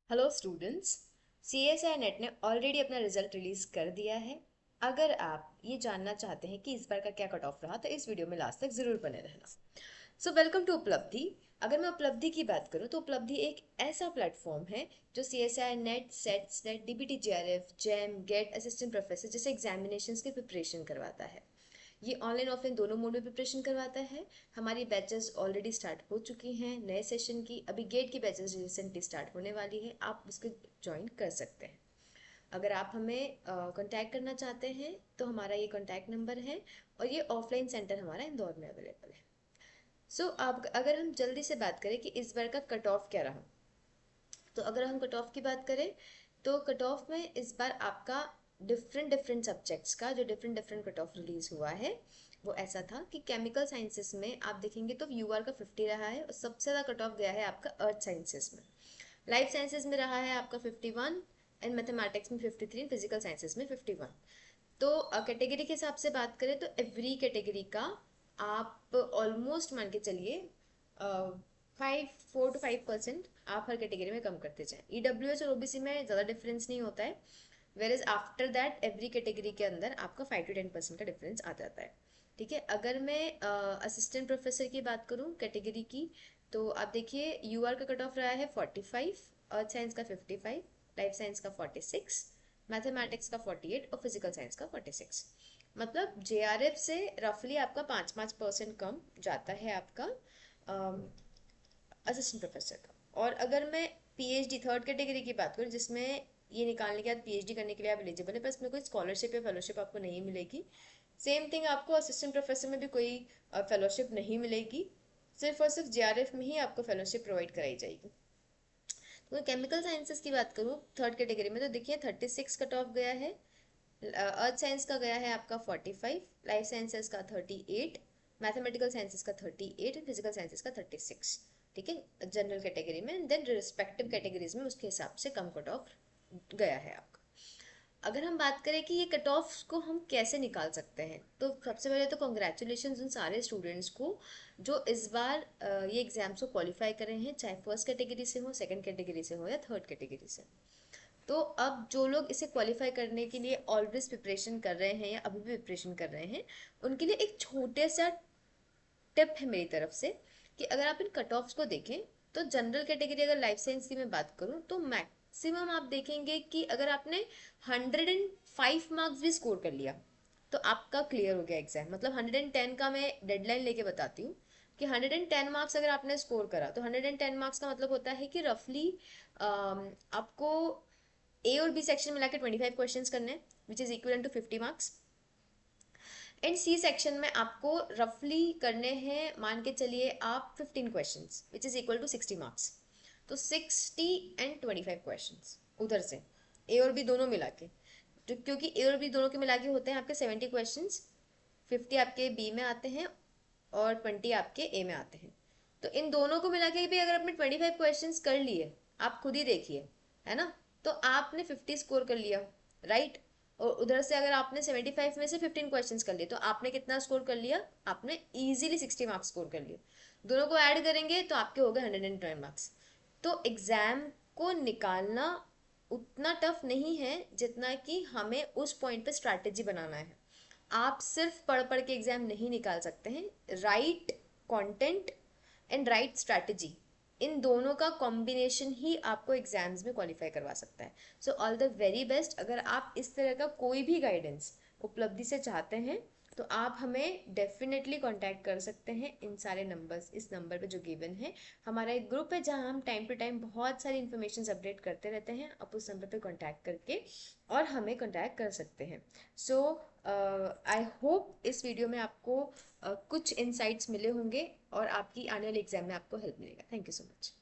Hello students. CSI net ने already अपना result release कर दिया है। अगर आप ये जानना चाहते हैं कि इस बार का क्या कट ऑफ रहा तो इस वीडियो में लास्ट तक जरूर बने रहना। सो वेलकम टू उपलब्धि। अगर मैं उपलब्धि की बात करूं तो उपलब्धि एक ऐसा प्लेटफॉर्म है जो CSI NET, SETs NET, DBT, JRF, JAM, GATE, assistant professor जैसे एग्जामिनेशंस की प्रिपरेशन करवाता है। ये ऑनलाइन ऑफलाइन दोनों मोड में प्रिपरेशन करवाता है। हमारी बैचेस ऑलरेडी स्टार्ट हो चुकी हैं नए सेशन की। अभी गेट की बैचेस रिसेंटली स्टार्ट होने वाली है, आप उसको ज्वाइन कर सकते हैं। अगर आप हमें कांटेक्ट करना चाहते हैं तो हमारा ये कांटेक्ट नंबर है और ये ऑफलाइन सेंटर हमारा इंदौर में अवेलेबल है। अब अगर हम जल्दी से बात करें कि इस बार का कट ऑफ क्या रहा, तो अगर हम कट ऑफ की बात करें तो कट ऑफ में इस बार आपका डिफरेंट डिफरेंट सब्जेक्ट्स का जो different different cut off release हुआ है वो ऐसा था कि केमिकल साइंसेस में आप देखेंगे तो यूआर का 50 रहा है और सबसे ज़्यादा कट ऑफ गया है आपका अर्थ साइंसेस में। लाइफ साइंसेस में रहा है आपका 51 एंड मैथमेटिक्स में 53 एंड फिजिकल साइंसेस में 51। तो कैटेगरी के हिसाब से बात करें तो एवरी कैटेगरी का आप ऑलमोस्ट मान के चलिए 4 to 5% आप हर कैटेगरी में कम करते जाएं। EWS और OBC में ज़्यादा डिफरेंस नहीं होता है, where is after that every category के अंदर आपका 5 to 10% का डिफरेंस आ जाता है। ठीक है, अगर मैं असिस्टेंट प्रोफेसर की बात करूँ कैटेगरी की, तो आप देखिए यूआर का कट ऑफ रहा है 45, अर्थ साइंस का 55, लाइफ साइंस का 46, मैथमेटिक्स का 48 और फिजिकल साइंस का 46। मतलब JRF से रफली आपका 5-5% कम जाता है आपका असिस्टेंट प्रोफेसर का। और अगर मैं PhD थर्ड कैटेगरी की बात करूँ जिसमें ये निकालने के बाद PhD करने के लिए आप एलिजिबल है, पर इसमें कोई स्कॉलरशिप या फेलोशिप आपको नहीं मिलेगी। सेम थिंग आपको असिस्टेंट प्रोफेसर में भी कोई फेलोशिप नहीं मिलेगी, सिर्फ और सिर्फ JRF में ही आपको फेलोशिप प्रोवाइड कराई जाएगी। तो केमिकल साइंसेस की बात करूँ थर्ड कैटेगरी में तो देखिए 36 कट ऑफ गया है। अर्थ साइंस का गया है आपका 45, लाइफ साइंसेस का 38, मैथमेटिकल साइंसेस का 38 एंड फिजिकल साइंसेस का 36। ठीक है, जनरल कैटेगरी में। देन रिस्पेक्टिव कैटेगरीज में उसके हिसाब से कम कट ऑफ गया है आपका। अगर हम बात करें कि ये कट ऑफ को हम कैसे निकाल सकते हैं, तो सबसे पहले तो कॉन्ग्रेचुलेशन उन सारे स्टूडेंट्स को जो इस बार ये एग्जाम्स को क्वालिफाई कर रहे हैं, चाहे फर्स्ट कैटेगरी से हो, सेकंड कैटेगरी से हो या थर्ड कैटेगरी से। तो अब जो लोग इसे क्वालिफाई करने के लिए ऑलवेज प्रिपरेशन कर रहे हैं या अभी भी प्रिपरेशन कर रहे हैं, उनके लिए एक छोटे सा टिप है मेरी तरफ से कि अगर आप इन कट ऑफ्स को देखें तो जनरल कैटेगरी अगर लाइफ साइंस की मैं बात करूं तो मैक्सिमम आप देखेंगे कि अगर आपने 105 मार्क्स भी स्कोर कर लिया तो आपका क्लियर हो गया एग्जाम। मतलब 110 का मैं डेडलाइन लेके बताती हूँ कि 110 मार्क्स अगर आपने स्कोर करा तो 110 मार्क्स का मतलब होता है कि रफली आपको A और B सेक्शन मिला के 25 क्वेश्चन करने हैं which is equal to 50 marks. And C section में आपको रफली करने हैं मान के चलिए आप 15 questions which is equal to 60 marks. तो 60 एंड 25 क्वेश्चंस उधर से A और B दोनों मिला के, तो क्योंकि A और B दोनों के मिला के होते हैं आपके 70 क्वेश्चंस, 50 आपके B में आते हैं और 20 आपके A में आते हैं। तो इन दोनों को मिला के भी अगर आपने 25 क्वेश्चंस कर लिए, आप खुद ही देखिए, है ना, तो आपने 50 स्कोर कर लिया, राइट। और उधर से अगर आपने 75 में से 15 क्वेश्चंस कर लिए तो आपने कितना स्कोर कर लिया, आपने इजीली 60 मार्क्स स्कोर कर लिए। दोनों को ऐड करेंगे तो आपके हो गए 110 मार्क्स। तो एग्जाम को निकालना उतना टफ नहीं है जितना कि हमें उस पॉइंट पे स्ट्रैटेजी बनाना है। आप सिर्फ पढ़ पढ़ के एग्जाम नहीं निकाल सकते हैं। Right content and right strategy, इन दोनों का कॉम्बिनेशन ही आपको एग्जाम्स में क्वालिफाई करवा सकता है। So all the very best. अगर आप इस तरह का कोई भी गाइडेंस उपलब्धि से चाहते हैं तो आप हमें डेफिनेटली कांटेक्ट कर सकते हैं इन सारे नंबर्स, इस नंबर पे जो गिवन है। हमारा एक ग्रुप है जहां हम टाइम टू टाइम बहुत सारी इन्फॉर्मेशन अपडेट करते रहते हैं। आप उस नंबर पे कांटेक्ट करके और हमें कांटेक्ट कर सकते हैं। सो आई होप इस वीडियो में आपको कुछ इंसाइट्स मिले होंगे और आपकी आने वाले एग्जाम में आपको हेल्प मिलेगा। Thank you so much.